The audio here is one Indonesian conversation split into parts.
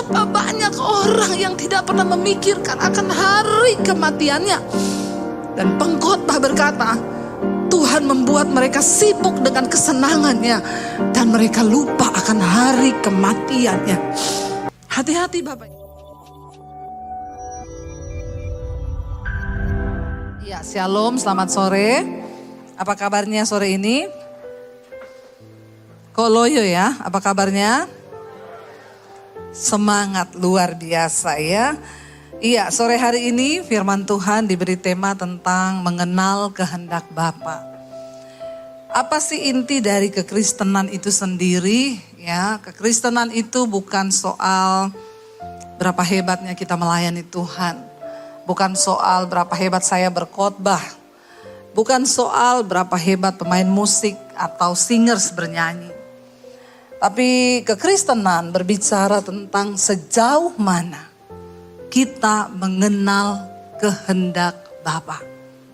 Betapa banyak orang yang tidak pernah memikirkan akan hari kematiannya. Dan pengkhotbah berkata, Tuhan membuat mereka sibuk dengan kesenangannya dan mereka lupa akan hari kematiannya. Hati-hati Bapak. Ya, shalom, selamat sore. Apa kabarnya sore ini? Kok loyo ya? Apa kabarnya? Semangat luar biasa ya. Iya, sore hari ini firman Tuhan diberi tema tentang mengenal kehendak Bapa. Apa sih inti dari kekristenan itu sendiri? Ya, kekristenan itu bukan soal berapa hebatnya kita melayani Tuhan. Bukan soal berapa hebat saya berkhotbah. Bukan soal berapa hebat pemain musik atau singers bernyanyi. Tapi kekristenan berbicara tentang sejauh mana kita mengenal kehendak Bapa.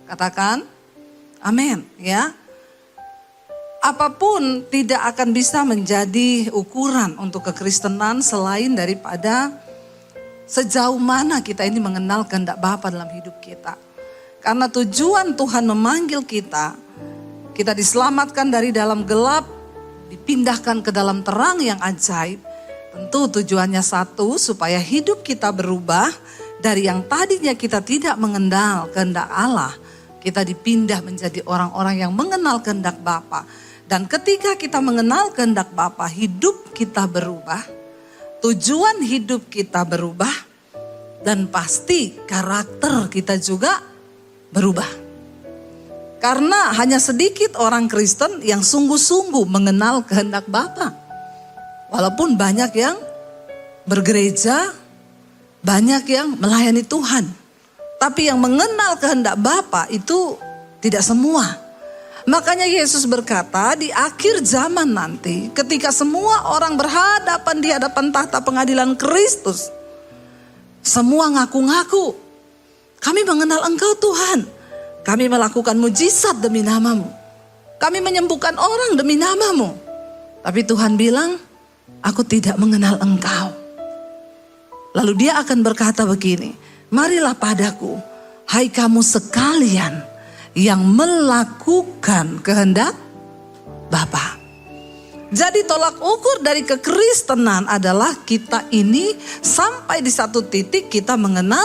Katakan amin ya. Apapun tidak akan bisa menjadi ukuran untuk kekristenan selain daripada sejauh mana kita ini mengenal kehendak Bapa dalam hidup kita. Karena tujuan Tuhan memanggil kita, kita diselamatkan dari dalam gelap, dipindahkan ke dalam terang yang ajaib. Tentu tujuannya satu, supaya hidup kita berubah dari yang tadinya kita tidak mengenal kehendak Allah. Kita dipindah menjadi orang-orang yang mengenal kehendak Bapa. Dan ketika kita mengenal kehendak Bapa, hidup kita berubah. Tujuan hidup kita berubah. Dan pasti karakter kita juga berubah. Karena hanya sedikit orang Kristen yang sungguh-sungguh mengenal kehendak Bapa. Walaupun banyak yang bergereja, banyak yang melayani Tuhan. Tapi yang mengenal kehendak Bapa itu tidak semua. Makanya Yesus berkata di akhir zaman nanti ketika semua orang berhadapan di hadapan tahta pengadilan Kristus. Semua ngaku-ngaku, kami mengenal Engkau Tuhan. Kami melakukan mujizat demi namamu. Kami menyembuhkan orang demi namamu. Tapi Tuhan bilang, aku tidak mengenal engkau. Lalu dia akan berkata begini, marilah padaku, hai kamu sekalian yang melakukan kehendak Bapa. Jadi tolak ukur dari kekristenan adalah kita ini sampai di satu titik kita mengenal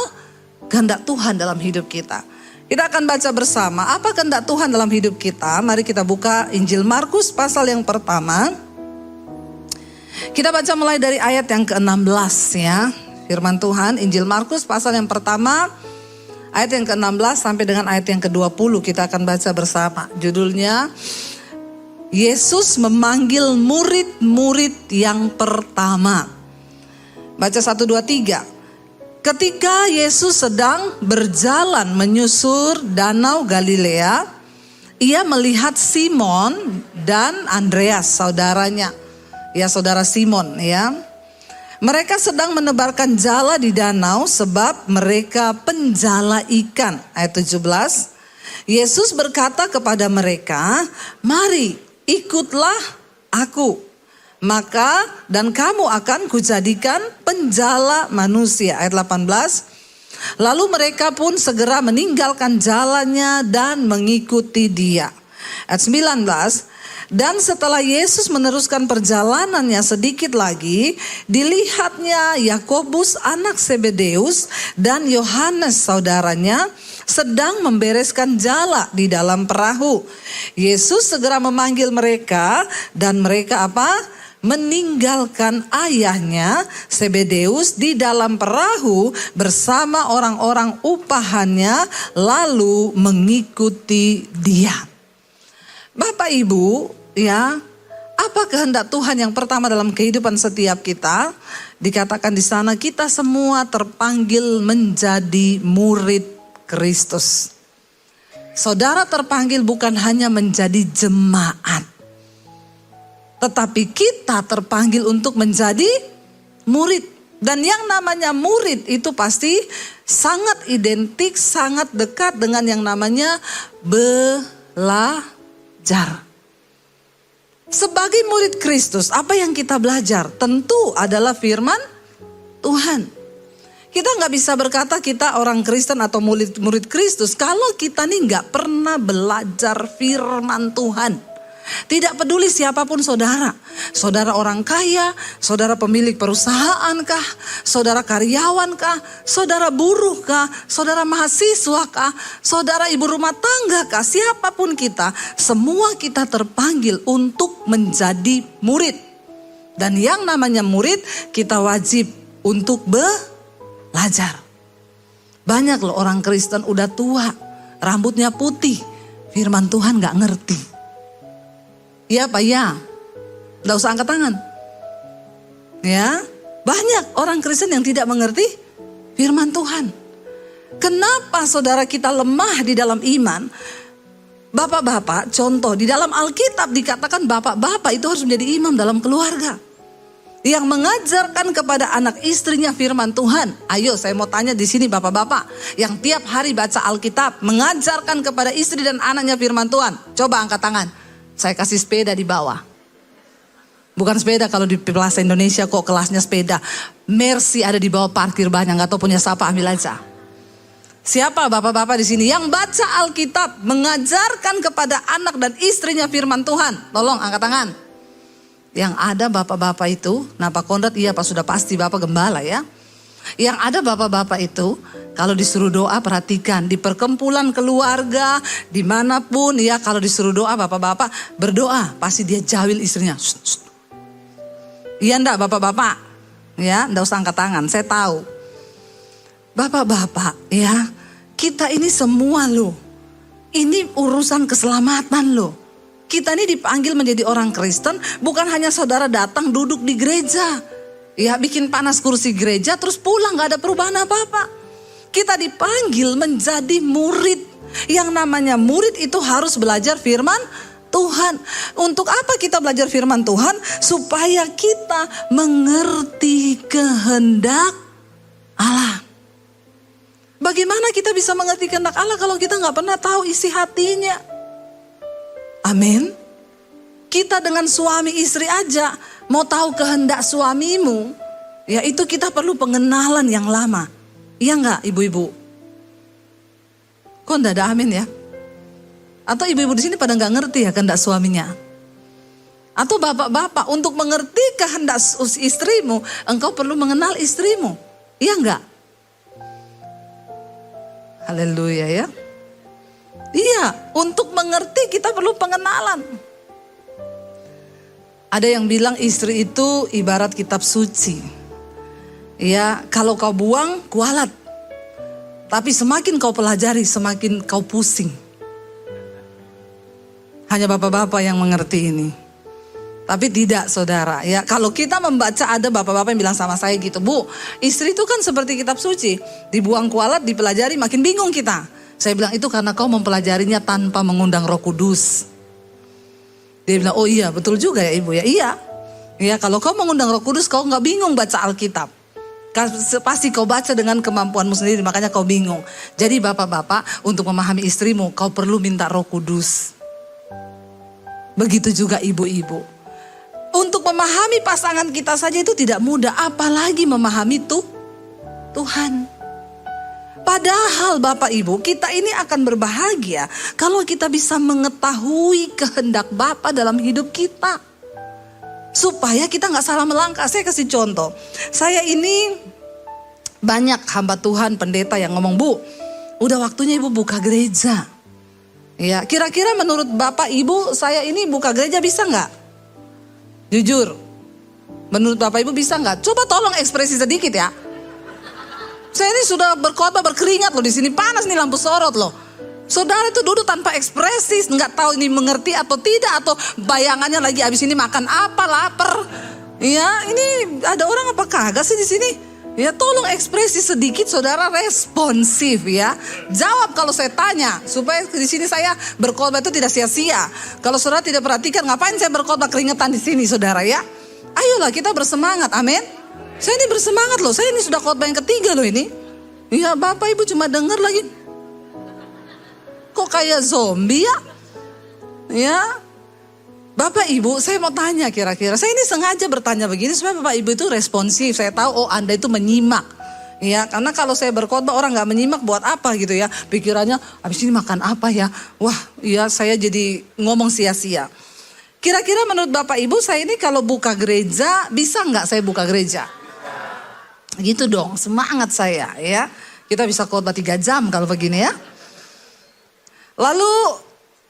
kehendak Tuhan dalam hidup kita. Kita akan baca bersama apa kehendak Tuhan dalam hidup kita. Mari kita buka Injil Markus pasal yang pertama. Kita baca mulai dari ayat yang ke-16 ya. Firman Tuhan Injil Markus pasal yang pertama ayat yang ke-16 sampai dengan ayat yang ke-20 kita akan baca bersama. Judulnya Yesus memanggil murid-murid yang pertama. Baca 1, 2, 3. Ketika Yesus sedang berjalan menyusur danau Galilea, ia melihat Simon dan Andreas saudaranya. Ya, saudara Simon ya. Mereka sedang menebarkan jala di danau sebab mereka penjala ikan. Ayat 17. Yesus berkata kepada mereka, "Mari, ikutlah aku. Maka dan kamu akan kujadikan penjala manusia." Ayat 18. Lalu mereka pun segera meninggalkan jalannya dan mengikuti dia. Ayat 19. Dan setelah Yesus meneruskan perjalanannya sedikit lagi, dilihatnya Yakobus anak Zebedeus dan Yohanes saudaranya sedang membereskan jala di dalam perahu. Yesus segera memanggil mereka dan mereka apa? Meninggalkan ayahnya Zebedeus di dalam perahu bersama orang-orang upahannya lalu mengikuti dia. Bapak Ibu ya, apa kehendak Tuhan yang pertama dalam kehidupan setiap kita? Dikatakan di sana kita semua terpanggil menjadi murid Kristus. Saudara terpanggil bukan hanya menjadi jemaat. Tetapi kita terpanggil untuk menjadi murid. Dan yang namanya murid itu pasti sangat identik, sangat dekat dengan yang namanya belajar. Sebagai murid Kristus, apa yang kita belajar? Tentu adalah firman Tuhan. Kita nggak bisa berkata kita orang Kristen atau murid Kristus kalau kita nih nggak pernah belajar firman Tuhan. Tidak peduli siapapun saudara. Saudara orang kaya, saudara pemilik perusahaan kah, saudara karyawan kah, saudara buruh kah, saudara mahasiswa kah, saudara ibu rumah tangga kah, siapapun kita, semua kita terpanggil untuk menjadi murid. Dan yang namanya murid kita wajib untuk belajar. Banyak loh orang Kristen udah tua, rambutnya putih, firman Tuhan gak ngerti. Iya Pak ya, gak usah angkat tangan. Ya, banyak orang Kristen yang tidak mengerti firman Tuhan. Kenapa saudara kita lemah di dalam iman? Bapak-bapak, contoh di dalam Alkitab dikatakan bapak-bapak itu harus menjadi imam dalam keluarga. Yang mengajarkan kepada anak istrinya firman Tuhan. Ayo saya mau tanya di sini bapak-bapak. Yang tiap hari baca Alkitab. Mengajarkan kepada istri dan anaknya firman Tuhan. Coba angkat tangan. Saya kasih sepeda di bawah. Bukan sepeda kalau di Plaza Indonesia kok kelasnya sepeda. Mercy ada di bawah parkir banyak. Gak tahu punya siapa ambil aja. Siapa bapak-bapak di sini yang baca Alkitab. Mengajarkan kepada anak dan istrinya firman Tuhan. Tolong angkat tangan. Yang ada bapak-bapak itu, nah Pak Kondrat iya Pak sudah pasti Bapak gembala ya. Yang ada bapak-bapak itu, kalau disuruh doa perhatikan di perkumpulan keluarga, dimanapun ya kalau disuruh doa bapak-bapak berdoa, pasti dia jawil istrinya. Shh, shh. Iya enggak bapak-bapak? Ya enggak usah angkat tangan, saya tahu. Bapak-bapak ya, kita ini semua loh, ini urusan keselamatan loh. Kita ini dipanggil menjadi orang Kristen, bukan hanya saudara datang duduk di gereja. Ya bikin panas kursi gereja terus pulang gak ada perubahan apa-apa. Kita dipanggil menjadi murid. Yang namanya murid itu harus belajar firman Tuhan. Untuk apa kita belajar firman Tuhan? Supaya kita mengerti kehendak Allah. Bagaimana kita bisa mengerti kehendak Allah kalau kita gak pernah tahu isi hatinya? Amin. Kita dengan suami istri aja mau tahu kehendak suamimu, ya itu kita perlu pengenalan yang lama. Iya enggak ibu-ibu? Kok enggak ada amin ya? Atau ibu-ibu di sini pada enggak ngerti ya kehendak suaminya? Atau bapak-bapak untuk mengerti kehendak istrimu, engkau perlu mengenal istrimu. Iya enggak? Haleluya ya. Iya, untuk mengerti kita perlu pengenalan. Ada yang bilang istri itu ibarat kitab suci. Ya, kalau kau buang, kualat. Tapi semakin kau pelajari, semakin kau pusing. Hanya bapak-bapak yang mengerti ini. Tapi tidak saudara, ya kalau kita membaca ada bapak-bapak yang bilang sama saya gitu, Bu, istri itu kan seperti kitab suci. Dibuang kualat, dipelajari, makin bingung kita. Saya bilang itu karena kau mempelajarinya tanpa mengundang Roh Kudus. Dia bilang, oh iya betul juga ya ibu ya. Iya, ya kalau kau mengundang Roh Kudus kau nggak bingung baca Alkitab. Pasti kau baca dengan kemampuanmu sendiri makanya kau bingung. Jadi bapak-bapak untuk memahami istrimu kau perlu minta Roh Kudus. Begitu juga ibu-ibu. Untuk memahami pasangan kita saja itu tidak mudah. Apalagi memahami Tuhan. Padahal Bapak Ibu kita ini akan berbahagia kalau kita bisa mengetahui kehendak Bapa dalam hidup kita. Supaya kita gak salah melangkah. Saya kasih contoh. Saya ini banyak hamba Tuhan pendeta yang ngomong, Bu udah waktunya Ibu buka gereja. Ya, kira-kira menurut Bapak Ibu saya ini buka gereja bisa gak? Jujur. Menurut Bapak Ibu bisa gak? Coba tolong ekspresi sedikit ya. Saya ini sudah berkhotbah berkeringat loh di sini panas nih lampu sorot loh. Saudara itu duduk tanpa ekspresi, nggak tahu ini mengerti atau tidak atau bayangannya lagi abis ini makan apa lapar. Ya ini ada orang apa kagak sih di sini? Ya tolong ekspresi sedikit saudara responsif ya. Jawab kalau saya tanya supaya di sini saya berkhotbah itu tidak sia-sia. Kalau saudara tidak perhatikan ngapain saya berkhotbah keringetan di sini saudara ya. Ayolah kita bersemangat, amin. Saya ini bersemangat loh, saya ini sudah khotbah yang ketiga loh ini. Iya Bapak Ibu cuma dengar lagi. Kok kayak zombie ya? Ya. Bapak Ibu, saya mau tanya kira-kira, saya ini sengaja bertanya begini supaya Bapak Ibu itu responsif. Saya tahu, oh Anda itu menyimak. Ya, karena kalau saya berkhotbah orang nggak menyimak buat apa gitu ya. Pikirannya, habis ini makan apa ya? Wah, ya saya jadi ngomong sia-sia. Kira-kira menurut Bapak Ibu, saya ini kalau buka gereja, bisa nggak saya buka gereja? Gitu dong, semangat saya ya. Kita bisa khotbah 3 jam kalau begini ya. Lalu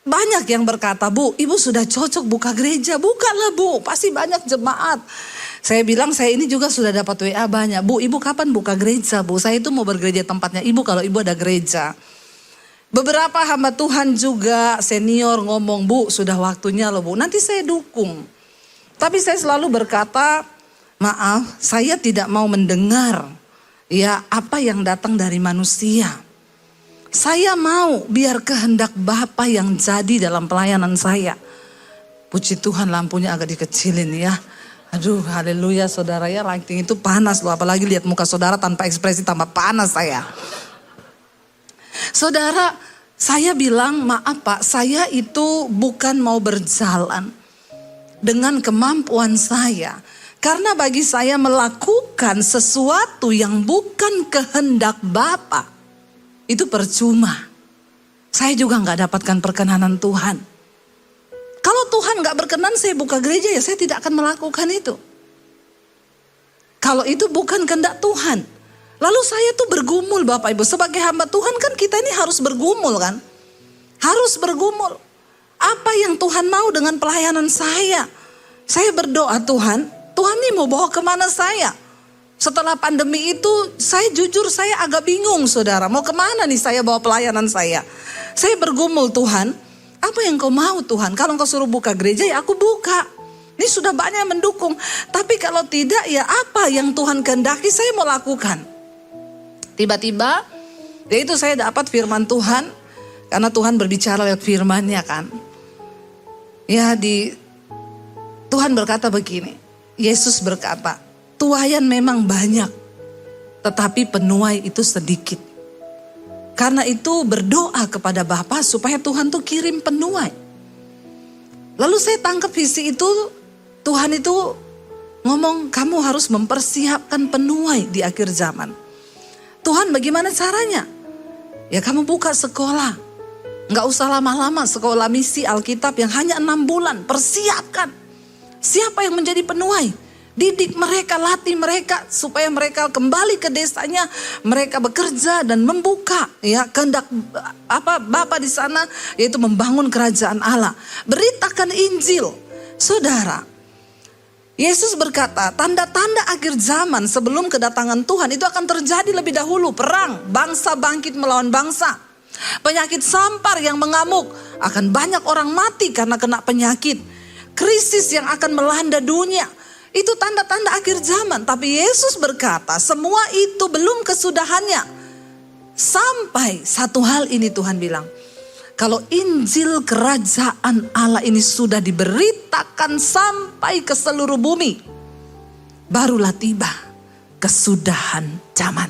banyak yang berkata, Bu, Ibu sudah cocok buka gereja. Bukalah Bu, pasti banyak jemaat. Saya bilang, saya ini juga sudah dapat WA banyak. Bu, Ibu kapan buka gereja Bu? Saya itu mau bergereja tempatnya Ibu kalau Ibu ada gereja. Beberapa hamba Tuhan juga senior ngomong, Bu sudah waktunya loh Bu. Nanti saya dukung. Tapi saya selalu berkata, maaf saya tidak mau mendengar ya apa yang datang dari manusia. Saya mau biar kehendak Bapa yang jadi dalam pelayanan saya. Puji Tuhan lampunya agak dikecilin ya. Aduh haleluya saudara ya, lighting itu panas loh. Apalagi lihat muka saudara tanpa ekspresi tambah panas saya. Saudara saya bilang maaf Pak, saya itu bukan mau berjalan dengan kemampuan saya. Karena bagi saya melakukan sesuatu yang bukan kehendak Bapa itu percuma. Saya juga gak dapatkan perkenanan Tuhan. Kalau Tuhan gak berkenan saya buka gereja ya saya tidak akan melakukan itu. Kalau itu bukan kehendak Tuhan. Lalu saya tuh bergumul Bapak Ibu. Sebagai hamba Tuhan kan kita ini harus bergumul kan. Harus bergumul. Apa yang Tuhan mau dengan pelayanan saya? Saya berdoa Tuhan nih mau bawa kemana saya? Setelah pandemi itu saya jujur saya agak bingung saudara. Mau kemana nih saya bawa pelayanan saya? Saya bergumul Tuhan. Apa yang kau mau Tuhan? Kalau kau suruh buka gereja ya aku buka. Ini sudah banyak yang mendukung. Tapi kalau tidak ya apa yang Tuhan kehendaki saya mau lakukan. Tiba-tiba ya itu saya dapat firman Tuhan. Karena Tuhan berbicara lewat firman-Nya kan. Ya Tuhan berkata begini. Yesus berkata, tuaian memang banyak, tetapi penuai itu sedikit. Karena itu berdoa kepada Bapa supaya Tuhan tuh kirim penuai. Lalu saya tangkap visi itu, Tuhan itu ngomong kamu harus mempersiapkan penuai di akhir zaman. Tuhan bagaimana caranya? Ya kamu buka sekolah, nggak usah lama-lama sekolah misi Alkitab yang hanya 6 bulan, persiapkan. Siapa yang menjadi penuai? Didik mereka, latih mereka supaya mereka kembali ke desanya, mereka bekerja dan membuka ya kehendak Bapa di sana yaitu membangun kerajaan Allah. Beritakan Injil. Saudara, Yesus berkata, tanda-tanda akhir zaman sebelum kedatangan Tuhan itu akan terjadi lebih dahulu. Perang, bangsa bangkit melawan bangsa. Penyakit sampar yang mengamuk, akan banyak orang mati karena kena penyakit. Krisis yang akan melanda dunia. Itu tanda-tanda akhir zaman. Tapi Yesus berkata semua itu belum kesudahannya. Sampai satu hal ini Tuhan bilang. Kalau Injil kerajaan Allah ini sudah diberitakan sampai ke seluruh bumi. Barulah tiba kesudahan zaman.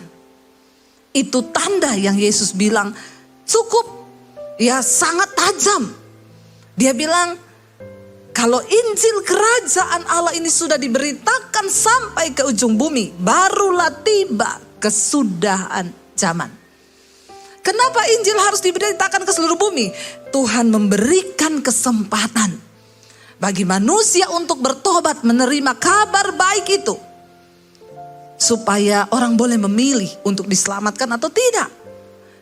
Itu tanda yang Yesus bilang cukup. Ya sangat tajam. Dia bilang kalau Injil kerajaan Allah ini sudah diberitakan sampai ke ujung bumi, barulah tiba kesudahan zaman. Kenapa Injil harus diberitakan ke seluruh bumi? Tuhan memberikan kesempatan bagi manusia untuk bertobat, menerima kabar baik itu. Supaya orang boleh memilih untuk diselamatkan atau tidak.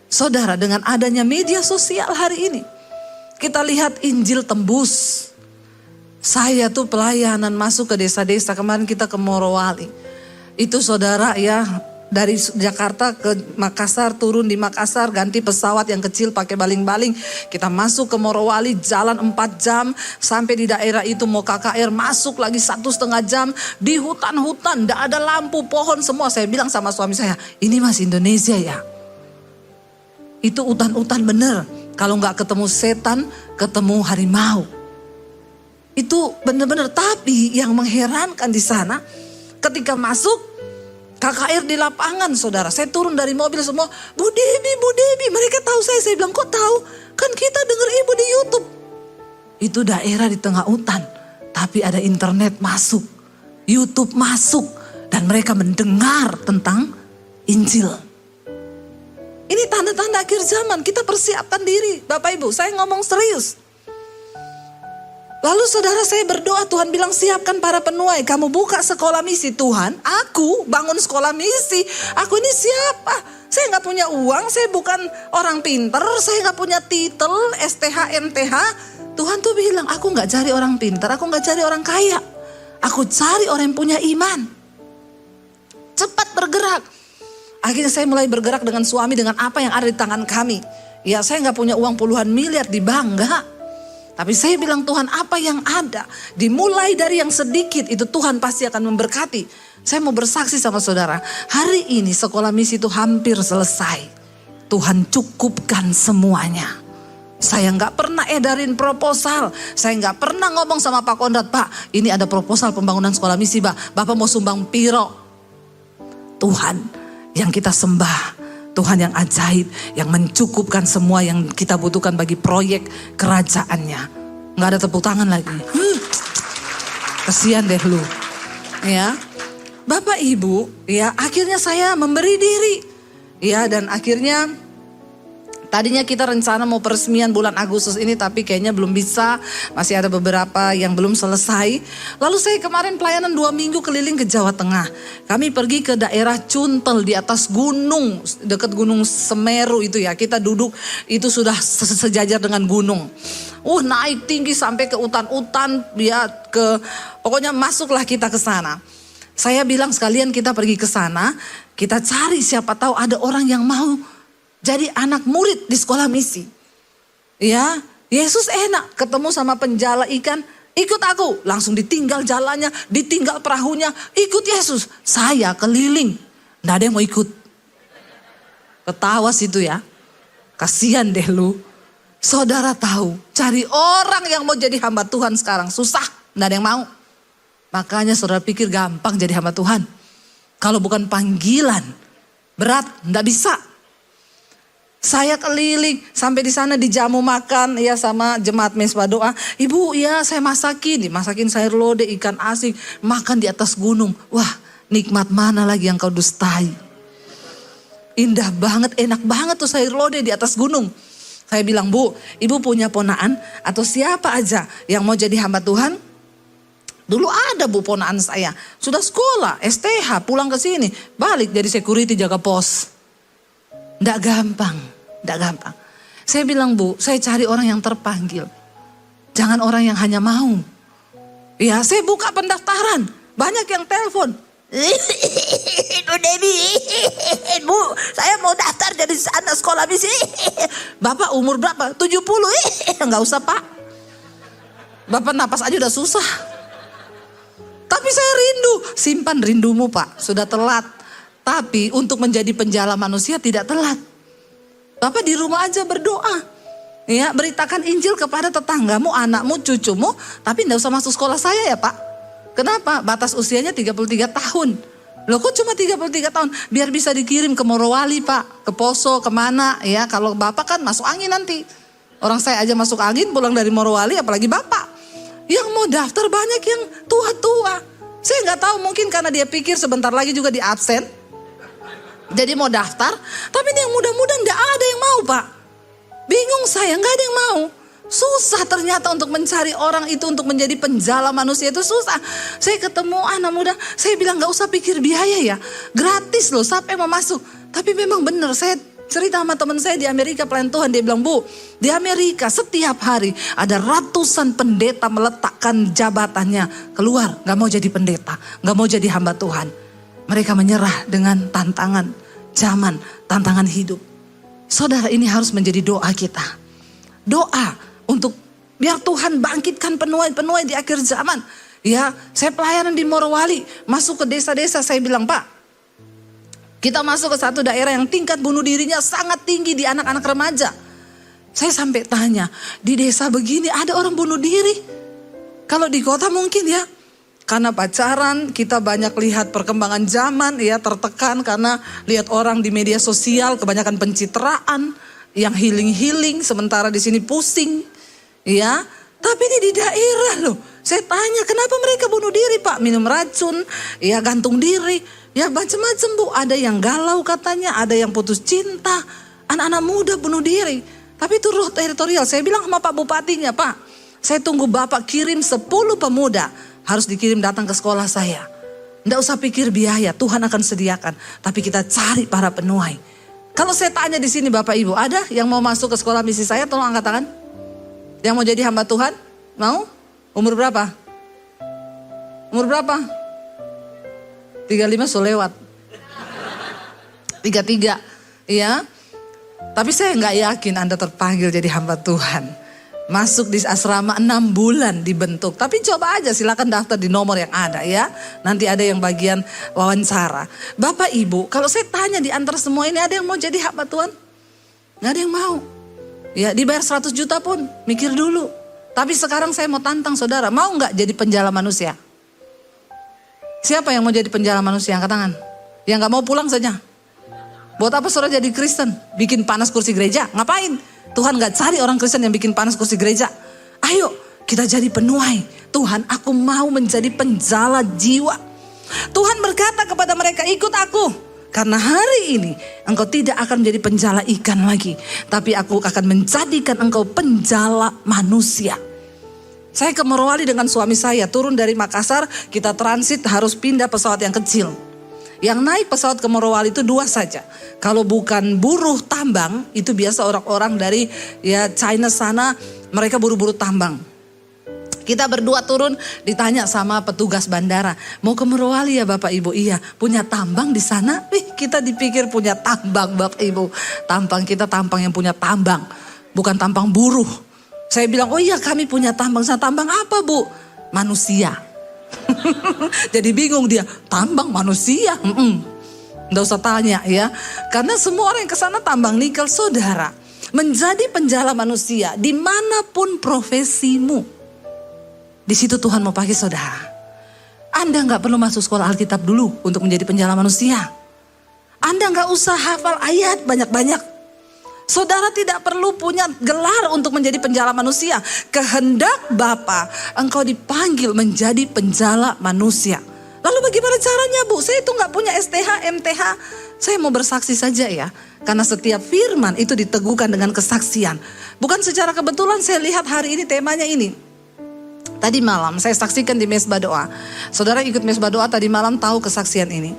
Saudara, dengan adanya media sosial hari ini, kita lihat Injil tembus. Saya tuh pelayanan masuk ke desa-desa, kemarin kita ke Morowali. Itu saudara ya, dari Jakarta ke Makassar, turun di Makassar, ganti pesawat yang kecil pakai baling-baling. Kita masuk ke Morowali, jalan 4 jam, sampai di daerah itu mau KKR, masuk lagi 1,5 jam. Di hutan-hutan, gak ada lampu, pohon semua. Saya bilang sama suami saya, ini masih Indonesia ya. Itu hutan-hutan bener, kalau gak ketemu setan, ketemu harimau. Itu benar-benar, tapi yang mengherankan di sana ketika masuk KKR di lapangan saudara. Saya turun dari mobil semua, Bu Debi, mereka tahu saya bilang kok tahu? Kan kita dengar ibu di YouTube. Itu daerah di tengah hutan, tapi ada internet masuk, YouTube masuk, dan mereka mendengar tentang Injil. Ini tanda-tanda akhir zaman, kita persiapkan diri. Bapak Ibu, saya ngomong serius. Lalu saudara, saya berdoa, Tuhan bilang siapkan para penuai. Kamu buka sekolah misi. Tuhan, aku bangun sekolah misi. Aku ini siapa? Saya gak punya uang, saya bukan orang pinter, saya gak punya titel, STH, MTH. Tuhan tuh bilang, aku gak cari orang pinter, aku gak cari orang kaya. Aku cari orang yang punya iman. Cepat bergerak. Akhirnya saya mulai bergerak dengan suami, dengan apa yang ada di tangan kami. Ya, saya gak punya uang puluhan miliar di bank, enggak. Tapi saya bilang, Tuhan, apa yang ada, dimulai dari yang sedikit, itu Tuhan pasti akan memberkati. Saya mau bersaksi sama saudara, hari ini sekolah misi itu hampir selesai. Tuhan cukupkan semuanya. Saya nggak pernah edarin proposal, saya nggak pernah ngomong sama Pak Kondrat, Pak, ini ada proposal pembangunan sekolah misi, Pak, Bapak mau sumbang piro. Tuhan yang kita sembah, Tuhan yang ajaib, yang mencukupkan semua yang kita butuhkan bagi proyek kerajaannya. Nggak ada tepuk tangan lagi. Kasihan deh lu. Ya, Bapak Ibu, ya akhirnya saya memberi diri. Ya, dan akhirnya tadinya kita rencana mau peresmian bulan Agustus ini, tapi kayaknya belum bisa. Masih ada beberapa yang belum selesai. Lalu saya kemarin pelayanan 2 minggu keliling ke Jawa Tengah. Kami pergi ke daerah Cuntel di atas gunung, dekat Gunung Semeru itu ya. Kita duduk, itu sudah sejajar dengan gunung. Naik tinggi sampai ke hutan-hutan, ya pokoknya masuklah kita ke sana. Saya bilang sekalian kita pergi ke sana, kita cari siapa tahu ada orang yang mau jadi anak murid di sekolah misi. Ya, Yesus enak ketemu sama penjala ikan, ikut aku. Langsung ditinggal jalannya, ditinggal perahunya, ikut Yesus. Saya keliling, nggak ada yang mau ikut. Ketawa situ ya, kasihan deh lu. Saudara tahu, cari orang yang mau jadi hamba Tuhan sekarang susah, nggak ada yang mau. Makanya saudara pikir gampang jadi hamba Tuhan. Kalau bukan panggilan, berat, nggak bisa. Saya keliling sampai di sana dijamu makan ya sama jemaat mesbah doa. Ibu ya saya dimasakin sayur lodeh, ikan asin, makan di atas gunung. Wah, nikmat mana lagi yang kau dustai. Indah banget, enak banget tuh sayur lodeh di atas gunung. Saya bilang, Bu, ibu punya ponaan atau siapa aja yang mau jadi hamba Tuhan? Dulu ada Bu ponaan saya, sudah sekolah, STH, pulang ke sini, balik jadi security jaga pos. Nggak gampang. Saya bilang, Bu, saya cari orang yang terpanggil. Jangan orang yang hanya mau. Ya, saya buka pendaftaran. Banyak yang telepon. Bu Dewi, Bu, saya mau daftar jadi anak sekolah misi. Bapak umur berapa? 70. Nggak usah, Pak. Bapak napas aja udah susah. Tapi saya rindu. Simpan rindumu, Pak. Sudah telat. Tapi untuk menjadi penjala manusia tidak telat. Bapak di rumah aja berdoa. Ya, beritakan Injil kepada tetanggamu, anakmu, cucumu. Tapi enggak usah masuk sekolah saya ya Pak. Kenapa? Batas usianya 33 tahun. Loh kok cuma 33 tahun? Biar bisa dikirim ke Morowali Pak. Ke Poso, kemana ya. Kalau Bapak kan masuk angin nanti. Orang saya aja masuk angin pulang dari Morowali apalagi Bapak. Yang mau daftar banyak yang tua-tua. Saya nggak tahu mungkin karena dia pikir sebentar lagi juga di absen. Jadi mau daftar, tapi ini yang muda-muda nggak ada yang mau Pak. Bingung saya, nggak ada yang mau. Susah ternyata untuk mencari orang itu untuk menjadi penjala manusia itu susah. Saya ketemu anak muda, saya bilang nggak usah pikir biaya ya. Gratis loh, siapa yang mau masuk. Tapi memang benar, saya cerita sama teman saya di Amerika pelayan Tuhan. Dia bilang, Bu, di Amerika setiap hari ada ratusan pendeta meletakkan jabatannya keluar. Nggak mau jadi pendeta, nggak mau jadi hamba Tuhan. Mereka menyerah dengan tantangan zaman, tantangan hidup. Saudara, ini harus menjadi doa kita. Doa untuk biar Tuhan bangkitkan penuai-penuai di akhir zaman. Ya, saya pelayanan di Morowali, masuk ke desa-desa, saya bilang, Pak, kita masuk ke satu daerah yang tingkat bunuh dirinya sangat tinggi di anak-anak remaja. Saya sampai tanya, di desa begini ada orang bunuh diri? Kalau di kota mungkin ya. Karena pacaran, kita banyak lihat perkembangan zaman, ya tertekan karena lihat orang di media sosial, kebanyakan pencitraan, yang healing-healing, sementara di sini pusing, ya. Tapi ini di daerah loh. Saya tanya, kenapa mereka bunuh diri Pak? Minum racun, ya gantung diri, ya macam-macam Bu. Ada yang galau katanya, ada yang putus cinta. Anak-anak muda bunuh diri. Tapi itu roh teritorial. Saya bilang sama Pak Bupatinya, Pak, saya tunggu Bapak kirim 10 pemuda. Harus dikirim datang ke sekolah saya. Nggak usah pikir biaya, Tuhan akan sediakan. Tapi kita cari para penuai. Kalau saya tanya di sini Bapak Ibu, ada yang mau masuk ke sekolah misi saya? Tolong angkat tangan. Yang mau jadi hamba Tuhan? Mau? Umur berapa? Umur berapa? 35 so lewat. 33. Iya. Tapi saya nggak yakin Anda terpanggil jadi hamba Tuhan. Masuk di asrama 6 bulan dibentuk. Tapi coba aja, silakan daftar di nomor yang ada ya. Nanti ada yang bagian wawancara. Bapak Ibu, kalau saya tanya di antara semua ini, ada yang mau jadi hamba Tuhan? Nggak ada yang mau. Ya dibayar 100 juta pun, mikir dulu. Tapi sekarang saya mau tantang saudara, mau nggak jadi penjala manusia? Siapa yang mau jadi penjala manusia? Angkat tangan. Yang nggak mau pulang saja. Buat apa saudara jadi Kristen? Bikin panas kursi gereja? Ngapain? Tuhan nggak cari orang Kristen yang bikin panas kursi gereja. Ayo kita jadi penuai. Tuhan, aku mau menjadi penjala jiwa. Tuhan berkata kepada mereka, ikut aku. Karena hari ini engkau tidak akan menjadi penjala ikan lagi. Tapi aku akan menjadikan engkau penjala manusia. Saya ke Morowali dengan suami saya. Turun dari Makassar, kita transit harus pindah pesawat yang kecil. Yang naik pesawat ke Morowali itu 2 saja. Kalau bukan buruh tambang, itu biasa orang-orang dari ya China sana, mereka buru-buru tambang. Kita berdua turun, ditanya sama petugas bandara, mau ke Morowali ya Bapak Ibu? Iya, punya tambang di sana? Kita dipikir punya tambang Bapak Ibu. Tampang kita tampang yang punya tambang, bukan tampang buruh. Saya bilang, oh iya kami punya tambang. Tambang apa Bu? Manusia. Jadi bingung dia, tambang manusia? Nggak usah tanya ya. Karena semua orang yang kesana tambang nikel. Saudara, menjadi penjala manusia dimanapun profesimu, di situ Tuhan mau pakai saudara. Anda nggak perlu masuk sekolah Alkitab dulu untuk menjadi penjala manusia. Anda nggak usah hafal ayat banyak-banyak. Saudara tidak perlu punya gelar untuk menjadi penjala manusia. Kehendak Bapa, engkau dipanggil menjadi penjala manusia. Lalu bagaimana caranya Bu? Saya itu nggak punya STH, MTH. Saya mau bersaksi saja ya. Karena setiap firman itu diteguhkan dengan kesaksian. Bukan secara kebetulan saya lihat hari ini temanya ini. Tadi malam saya saksikan di mesbah doa. Saudara ikut mesbah doa tadi malam tahu kesaksian ini.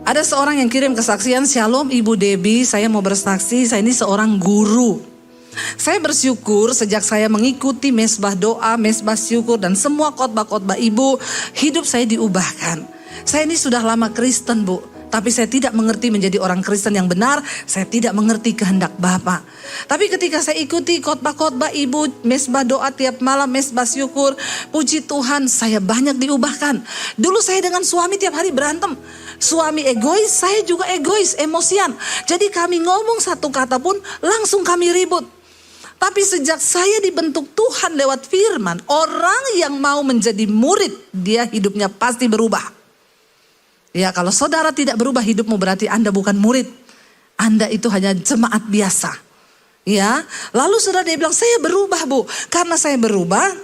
Ada seorang yang kirim kesaksian, Shalom Ibu Debbie, saya mau bersaksi, saya ini seorang guru. Saya bersyukur sejak saya mengikuti mesbah doa, mesbah syukur dan semua khotbah-khotbah Ibu, hidup saya diubahkan. Saya ini sudah lama Kristen Bu. Tapi saya tidak mengerti menjadi orang Kristen yang benar. Saya tidak mengerti kehendak Bapa. Tapi ketika saya ikuti khotbah-khotbah Ibu, mesbah doa tiap malam, mesbah syukur, puji Tuhan saya banyak diubahkan. Dulu saya dengan suami tiap hari berantem. Suami egois, saya juga egois, emosian. Jadi kami ngomong satu kata pun langsung kami ribut. Tapi sejak saya dibentuk Tuhan lewat firman, orang yang mau menjadi murid, dia hidupnya pasti berubah. Ya, kalau saudara tidak berubah hidupmu berarti Anda bukan murid. Anda itu hanya jemaat biasa. Ya, lalu saudara dia bilang, saya berubah Bu. Karena saya berubah,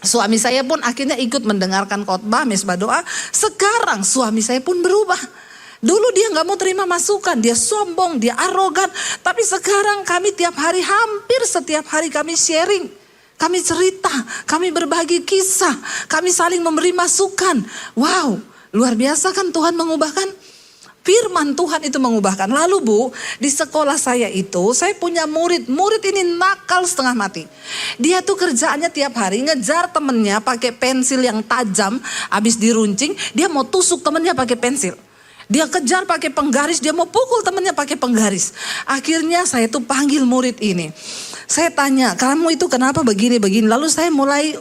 suami saya pun akhirnya ikut mendengarkan khotbah, mesbah doa. Sekarang suami saya pun berubah. Dulu dia gak mau terima masukan, dia sombong, dia arogan. Tapi sekarang kami tiap hari, hampir setiap hari kami sharing. Kami cerita, kami berbagi kisah, kami saling memberi masukan. Wow. Luar biasa kan Tuhan mengubahkan? Firman Tuhan itu mengubahkan. Lalu Bu, di sekolah saya itu, saya punya murid. Murid ini nakal setengah mati. Dia tuh kerjaannya tiap hari ngejar temennya pakai pensil yang tajam. Habis diruncing, dia mau tusuk temennya pakai pensil. Dia kejar pakai penggaris, dia mau pukul temennya pakai penggaris. Akhirnya saya tuh panggil murid ini. Saya tanya, kamu itu kenapa begini-begini? Lalu saya mulai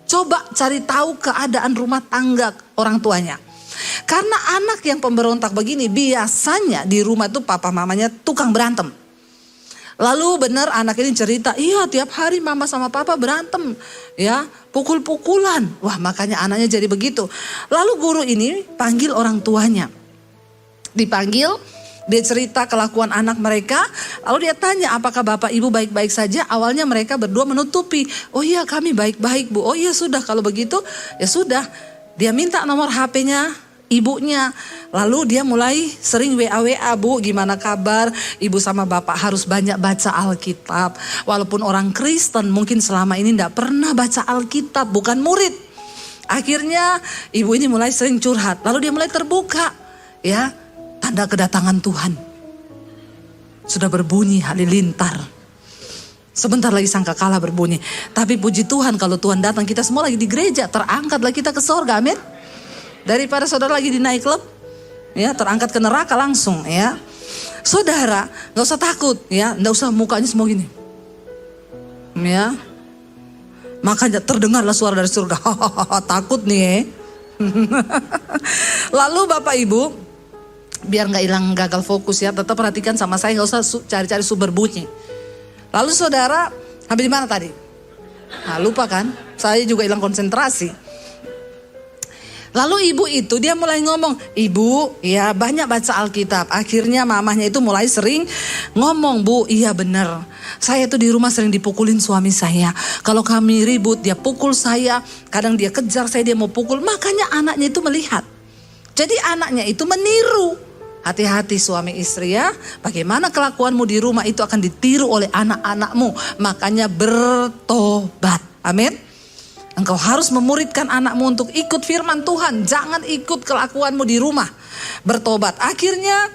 coba cari tahu keadaan rumah tangga orang tuanya. Karena anak yang pemberontak begini biasanya di rumah tuh papa mamanya tukang berantem. Lalu benar anak ini cerita, iya tiap hari mama sama papa berantem. Ya, pukul-pukulan. Wah, makanya anaknya jadi begitu. Lalu guru ini panggil orang tuanya. Dipanggil, Dia cerita kelakuan anak mereka, lalu dia tanya apakah bapak ibu baik-baik saja. Awalnya mereka berdua menutupi, oh iya kami baik-baik bu, oh iya sudah kalau begitu ya sudah. Dia minta nomor HP-nya ibunya, lalu dia mulai sering WA bu, gimana kabar ibu sama bapak, harus banyak baca Alkitab. Walaupun orang Kristen mungkin selama ini tidak pernah baca Alkitab, bukan murid. Akhirnya ibu ini mulai sering curhat, lalu dia mulai terbuka ya. Tanda kedatangan Tuhan sudah berbunyi halilintar. Sebentar lagi sangkakala berbunyi. Tapi puji Tuhan kalau Tuhan datang, kita semua lagi di gereja, terangkatlah kita ke sorga, amin. Daripada saudara lagi di night club, ya terangkat ke neraka langsung ya. Saudara nggak usah takut ya, nggak usah mukanya semua gini, ya. Makanya terdengarlah suara dari surga, takut nih ya. Lalu Bapak Ibu, biar nggak hilang gagal fokus ya, tetap perhatikan sama saya, nggak usah cari-cari sumber bunyi. Lalu saudara, habis di mana tadi? Nah, lupa kan? Saya juga hilang konsentrasi. Lalu ibu itu dia mulai ngomong, ibu ya banyak baca Alkitab. Akhirnya mamahnya itu mulai sering ngomong, bu iya benar. Saya tuh di rumah sering dipukulin suami saya. Kalau kami ribut dia pukul saya. Kadang dia kejar saya, dia mau pukul. Makanya anaknya itu melihat. Jadi anaknya itu meniru. Hati-hati suami istri ya. Bagaimana kelakuanmu di rumah itu akan ditiru oleh anak-anakmu. Makanya bertobat. Amin. Engkau harus memuridkan anakmu untuk ikut firman Tuhan. Jangan ikut kelakuanmu di rumah. Bertobat. Akhirnya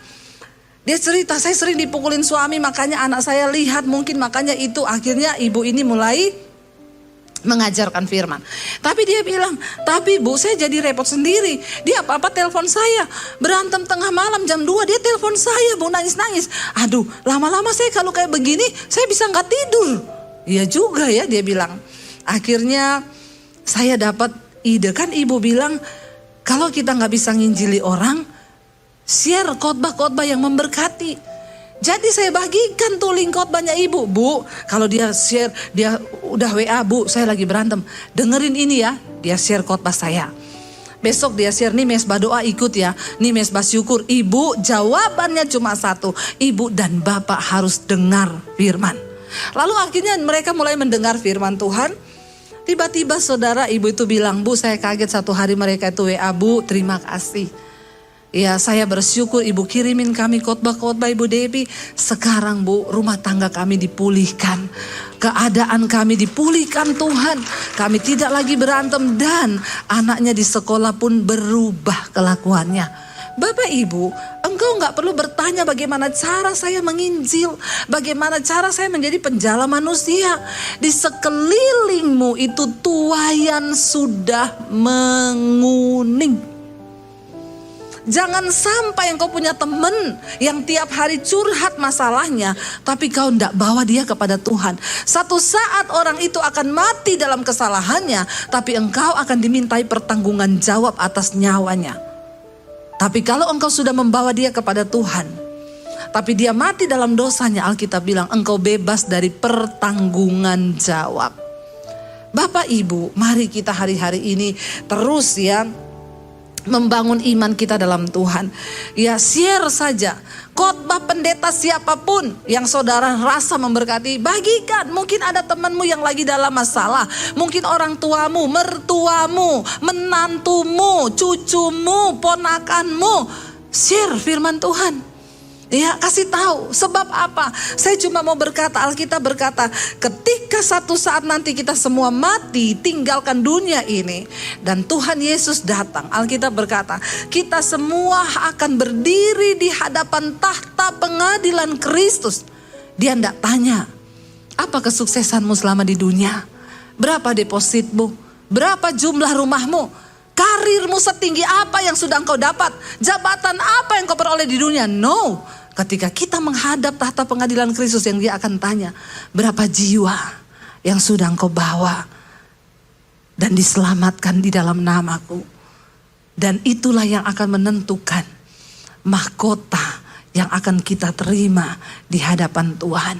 dia cerita, saya sering dipukulin suami, makanya anak saya lihat, mungkin makanya itu. Akhirnya ibu ini mulai mengajarkan firman. Tapi dia bilang, tapi bu saya jadi repot sendiri. Dia apa-apa telepon saya. Berantem tengah malam jam 2 dia telepon saya bu, nangis-nangis. Aduh lama-lama saya kalau kayak begini saya bisa gak tidur. Iya juga ya dia bilang. Akhirnya saya dapat ide, kan ibu bilang kalau kita gak bisa nginjili orang, share khotbah-khotbah yang memberkati. Jadi saya bagikan tuh link khotbahnya ibu. Bu, kalau dia share, dia udah WA, bu saya lagi berantem. Dengerin ini ya, dia share khotbah saya. Besok dia share, nih mesbah doa ikut ya. Nih mesbah syukur. Ibu jawabannya cuma satu. Ibu dan bapak harus dengar firman. Lalu akhirnya mereka mulai mendengar firman Tuhan. Tiba-tiba saudara ibu itu bilang, bu saya kaget satu hari mereka itu WA, bu terima kasih. Ya saya bersyukur ibu kirimin kami khotbah-khotbah ibu Debbie. Sekarang bu rumah tangga kami dipulihkan. Keadaan kami dipulihkan Tuhan. Kami tidak lagi berantem dan anaknya di sekolah pun berubah kelakuannya. Bapak ibu, engkau gak perlu bertanya bagaimana cara saya menginjil. Bagaimana cara saya menjadi penjala manusia. Di sekelilingmu itu tuayan sudah menguning. Jangan sampai engkau punya teman yang tiap hari curhat masalahnya, tapi kau tidak bawa dia kepada Tuhan. Satu saat orang itu akan mati dalam kesalahannya, tapi engkau akan dimintai pertanggungan jawab atas nyawanya. Tapi kalau engkau sudah membawa dia kepada Tuhan, tapi dia mati dalam dosanya, Alkitab bilang engkau bebas dari pertanggungan jawab. Bapak Ibu, mari kita hari-hari ini terus ya membangun iman kita dalam Tuhan. Ya share saja khotbah pendeta siapapun yang saudara rasa memberkati, bagikan. Mungkin ada temanmu yang lagi dalam masalah. Mungkin orang tuamu, mertuamu, menantumu, cucumu, ponakanmu. Share firman Tuhan. Ya kasih tahu. Sebab apa? Saya cuma mau berkata, Alkitab berkata, ketika satu saat nanti kita semua mati, tinggalkan dunia ini, dan Tuhan Yesus datang, Alkitab berkata, kita semua akan berdiri di hadapan tahta pengadilan Kristus. Dia tidak tanya, apa kesuksesanmu selama di dunia? Berapa depositmu? Berapa jumlah rumahmu? Karirmu setinggi apa yang sudah engkau dapat? Jabatan apa yang kau peroleh di dunia? No. Ketika kita menghadap tahta pengadilan Kristus, yang dia akan tanya, berapa jiwa yang sudah engkau bawa dan diselamatkan di dalam namaku. Dan itulah yang akan menentukan mahkota yang akan kita terima di hadapan Tuhan.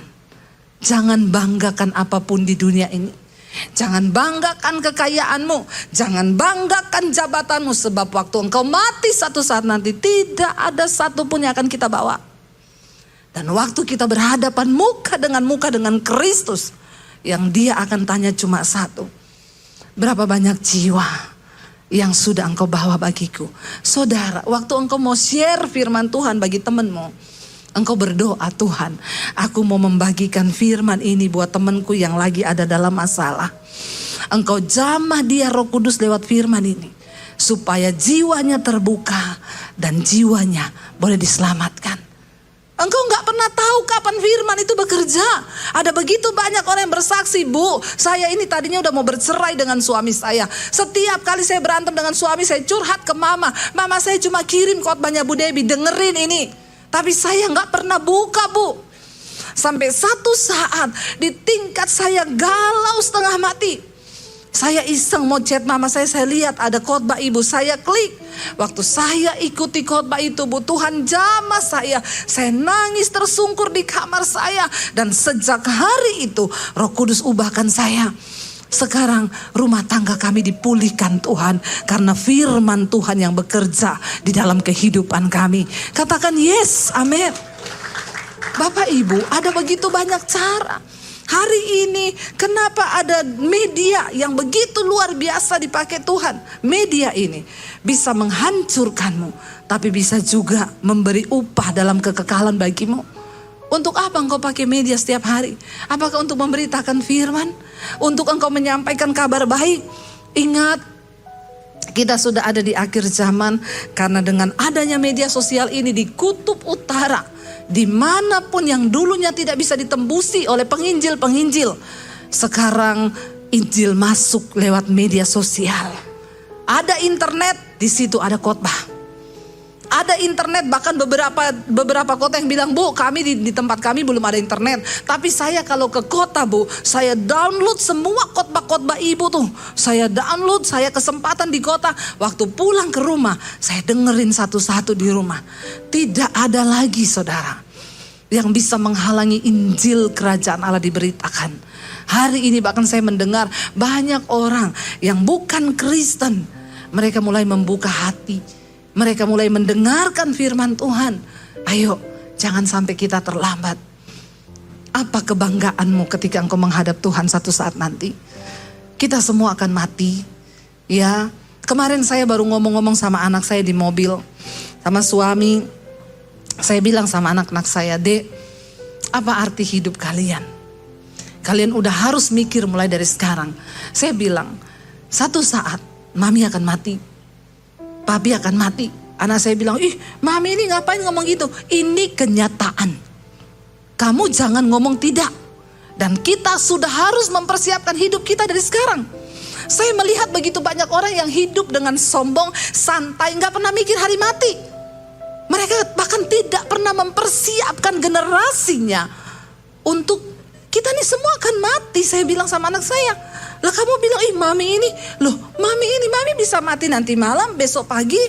Jangan banggakan apapun di dunia ini. Jangan banggakan kekayaanmu, jangan banggakan jabatanmu, sebab waktu engkau mati satu saat nanti tidak ada satupun yang akan kita bawa. Dan waktu kita berhadapan muka dengan Kristus, yang dia akan tanya cuma satu. Berapa banyak jiwa yang sudah engkau bawa bagiku? Saudara, waktu engkau mau share firman Tuhan bagi temanmu, engkau berdoa, Tuhan, aku mau membagikan firman ini buat temanku yang lagi ada dalam masalah. Engkau jamah dia Roh Kudus lewat firman ini, supaya jiwanya terbuka dan jiwanya boleh diselamatkan. Engkau gak pernah tahu kapan firman itu bekerja. Ada begitu banyak orang yang bersaksi, Bu, saya ini tadinya udah mau bercerai dengan suami saya. Setiap kali saya berantem dengan suami, saya curhat ke mama. Mama saya cuma kirim khotbahnya Bu Debbie, dengerin ini. Tapi saya gak pernah buka, Bu. Sampai satu saat di tingkat saya galau setengah mati. Saya iseng mau chat mama saya lihat ada khotbah ibu, saya klik. Waktu saya ikuti khotbah itu, Bu, Tuhan jamah saya nangis tersungkur di kamar saya. Dan sejak hari itu Roh Kudus ubahkan saya. Sekarang rumah tangga kami dipulihkan Tuhan, karena firman Tuhan yang bekerja di dalam kehidupan kami. Katakan yes, amin. Bapak Ibu, ada begitu banyak cara. Hari ini kenapa ada media yang begitu luar biasa dipakai Tuhan? Media ini bisa menghancurkanmu, tapi bisa juga memberi upah dalam kekekalan bagimu. Untuk apa engkau pakai media setiap hari? Apakah untuk memberitakan firman? Untuk engkau menyampaikan kabar baik? Ingat, kita sudah ada di akhir zaman, karena dengan adanya media sosial ini di kutub utara, dimanapun yang dulunya tidak bisa ditembusi oleh penginjil-penginjil, sekarang Injil masuk lewat media sosial. Ada internet, di situ ada khotbah. Ada internet, bahkan beberapa kota yang bilang, Bu, kami di tempat kami belum ada internet. Tapi saya kalau ke kota, Bu, saya download semua khotbah-khotbah ibu tuh. Saya download, saya kesempatan di kota. Waktu pulang ke rumah, saya dengerin satu-satu di rumah. Tidak ada lagi, saudara, yang bisa menghalangi Injil kerajaan Allah diberitakan. Hari ini bahkan saya mendengar banyak orang yang bukan Kristen, mereka mulai membuka hati. Mereka mulai mendengarkan firman Tuhan. Ayo, jangan sampai kita terlambat. Apa kebanggaanmu ketika engkau menghadap Tuhan satu saat nanti? Kita semua akan mati. Ya, kemarin saya baru ngomong-ngomong sama anak saya di mobil, sama suami. Saya bilang sama anak-anak saya, Dek, apa arti hidup kalian? Kalian udah harus mikir mulai dari sekarang. Saya bilang, satu saat Mami akan mati, Papi akan mati. Anak saya bilang, ih Mami ini ngapain ngomong gitu? Ini kenyataan. Kamu jangan ngomong tidak. Dan kita sudah harus mempersiapkan hidup kita dari sekarang. Saya melihat begitu banyak orang yang hidup dengan sombong, santai, gak pernah mikir hari mati. Mereka bahkan tidak pernah mempersiapkan generasinya untuk kita nih semua akan mati. Saya bilang sama anak saya, lah kamu bilang, ih Mami ini, Mami bisa mati nanti malam, besok pagi.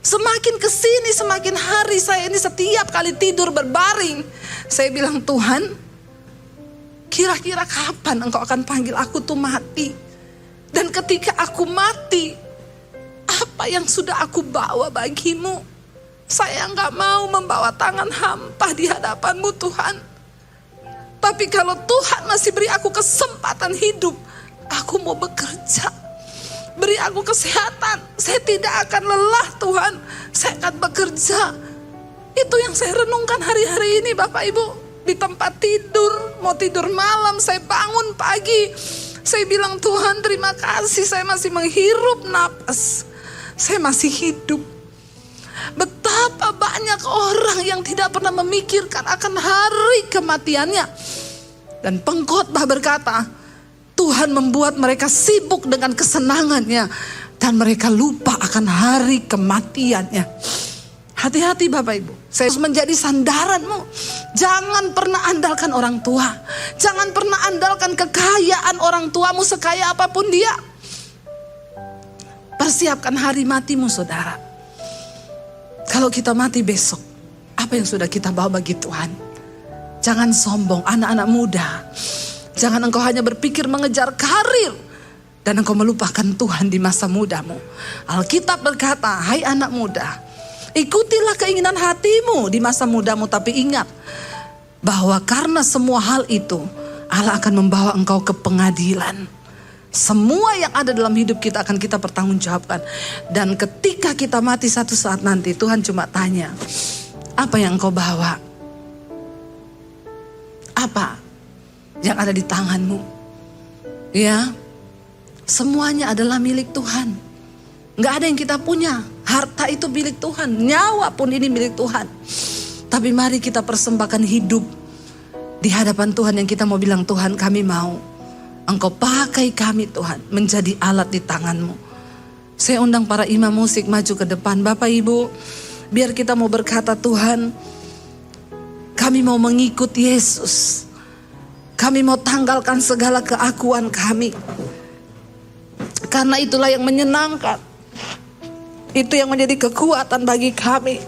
Semakin kesini, semakin hari saya ini setiap kali tidur berbaring, saya bilang, Tuhan, kira-kira kapan engkau akan panggil aku tuh mati? Dan ketika aku mati, apa yang sudah aku bawa bagimu? Saya gak mau membawa tangan hampa di hadapanmu Tuhan. Tapi kalau Tuhan masih beri aku kesempatan hidup, aku mau bekerja. Beri aku kesehatan. Saya tidak akan lelah Tuhan. Saya akan bekerja. Itu yang saya renungkan hari-hari ini Bapak Ibu. Di tempat tidur, mau tidur malam, saya bangun pagi. Saya bilang, Tuhan terima kasih, saya masih menghirup napas. Saya masih hidup. Betapa banyak orang yang tidak pernah memikirkan akan hari kematiannya. Dan pengkhotbah berkata, Tuhan membuat mereka sibuk dengan kesenangannya dan mereka lupa akan hari kematiannya. Hati-hati Bapak Ibu, saya harus menjadi sandaranmu. Jangan pernah andalkan orang tua. Jangan pernah andalkan kekayaan orang tuamu sekaya apapun dia. Persiapkan hari matimu saudara. Kalau kita mati besok, apa yang sudah kita bawa bagi Tuhan? Jangan sombong anak-anak muda. Jangan engkau hanya berpikir mengejar karir dan engkau melupakan Tuhan di masa mudamu. Alkitab berkata, hai anak muda, ikutilah keinginan hatimu di masa mudamu, tapi ingat, bahwa karena semua hal itu Allah akan membawa engkau ke pengadilan. Semua yang ada dalam hidup kita akan kita pertanggungjawabkan. Dan ketika kita mati satu saat nanti, Tuhan cuma tanya, apa yang engkau bawa? Apa yang ada di tanganmu? Ya, semuanya adalah milik Tuhan. Gak ada yang kita punya. Harta itu milik Tuhan. Nyawa pun ini milik Tuhan. Tapi mari kita persembahkan hidup di hadapan Tuhan yang kita mau bilang, Tuhan kami mau Engkau pakai kami Tuhan menjadi alat di tanganmu. Saya undang para imam musik maju ke depan. Bapak Ibu, biar kita mau berkata, Tuhan kami mau mengikut Yesus. Kami mau tanggalkan segala keakuan kami. Karena itulah yang menyenangkan. Itu yang menjadi kekuatan bagi kami.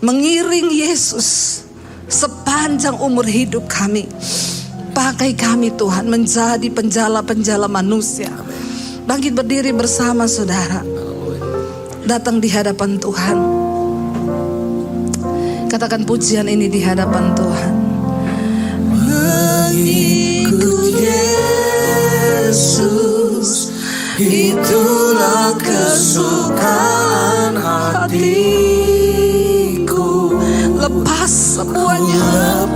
Mengiring Yesus sepanjang umur hidup kami. Pakai kami Tuhan menjadi penjala-penjala manusia. Bangkit berdiri bersama saudara. Datang di hadapan Tuhan. Katakan pujian ini di hadapan Tuhan. Mengikut Yesus, itulah kesukaan hatiku. Lepas semuanya,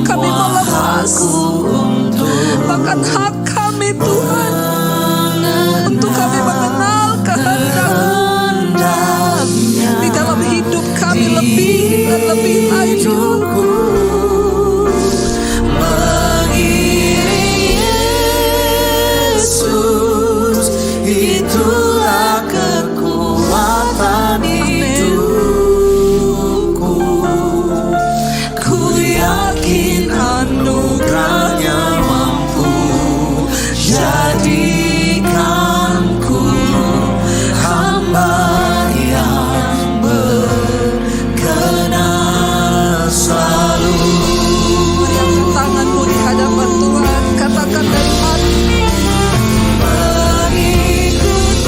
kami mau lepas bahkan hak kami Tuhan, untuk kami mengenal kehendak-Nya di dalam hidup kami lebih dan lebih lanjut. Mengiring Yesus, itulah kekuatan hidupku. Ku yakin anugerah-Nya mampu jadikanku hamba yang berkenan selalu. Yang tanganmu di hadapan Tuhan, katakan dari hati. Mengikut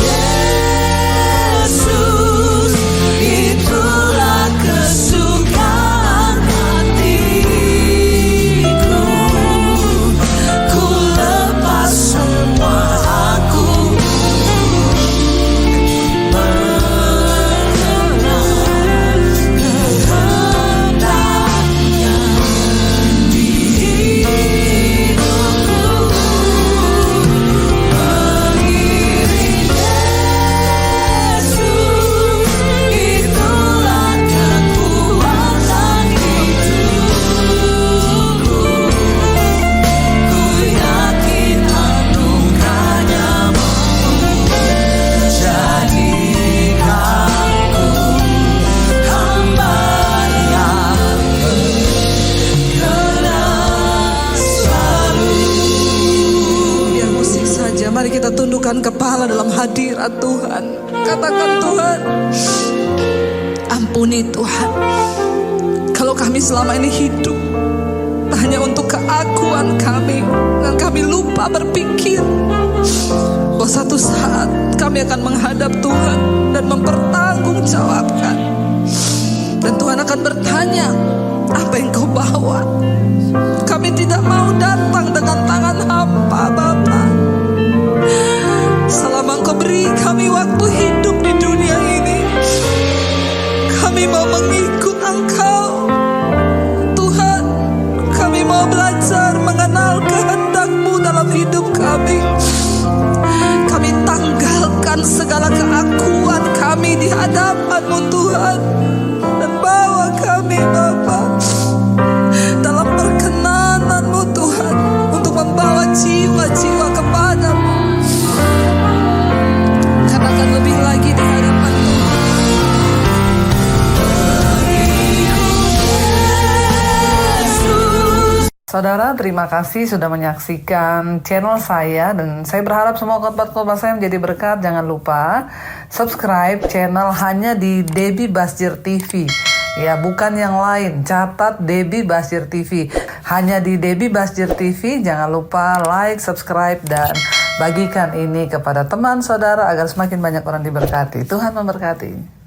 Yesus, itulah kesukaan hatiku. Ku lepas semua aku mengenal kehendak-Nya di hidupku. Mengiring Yesus, itulah kekuatan hidupku. Ku yakin anugerah-Nya mampu jadikanku hamba yang berkenan selalu. Biar musik saja, mari kita tundukkan kepala dalam hadirat Tuhan. Katakan, Tuhan ampuni Tuhan, kalau kami selama ini hidup hanya untuk keakuan kami, dan kami lupa berpikir bahwa satu saat kami akan menghadap Tuhan dan mempertanggungjawabkan. Dan Tuhan akan bertanya, apa yang kau bawa? Kami tidak mau datang dengan tangan hampa, Bapa. Selama Engkau beri kami waktu hidup di dunia ini, kami mau mengikut Engkau. Tuhan, kami mau belajar mengenal kehendak-Mu dalam hidup kami. Kami tanggalkan segala keakuan kami di hadapan-Mu Tuhan, dan bawa kami Bapa dalam perkenanan-Mu Tuhan, untuk membawa jiwa-jiwa kepada-Mu. Katakan lebih lagi di hadapan Tuhan. Saudara, terima kasih sudah menyaksikan channel saya, dan saya berharap semua khotbah-khotbah saya menjadi berkat. Jangan lupa subscribe channel hanya di Debbie Basjir TV. Ya, bukan yang lain. Catat Debbie Basjir TV. Hanya di Debbie Basjir TV. Jangan lupa like, subscribe, dan bagikan ini kepada teman saudara agar semakin banyak orang diberkati. Tuhan memberkati.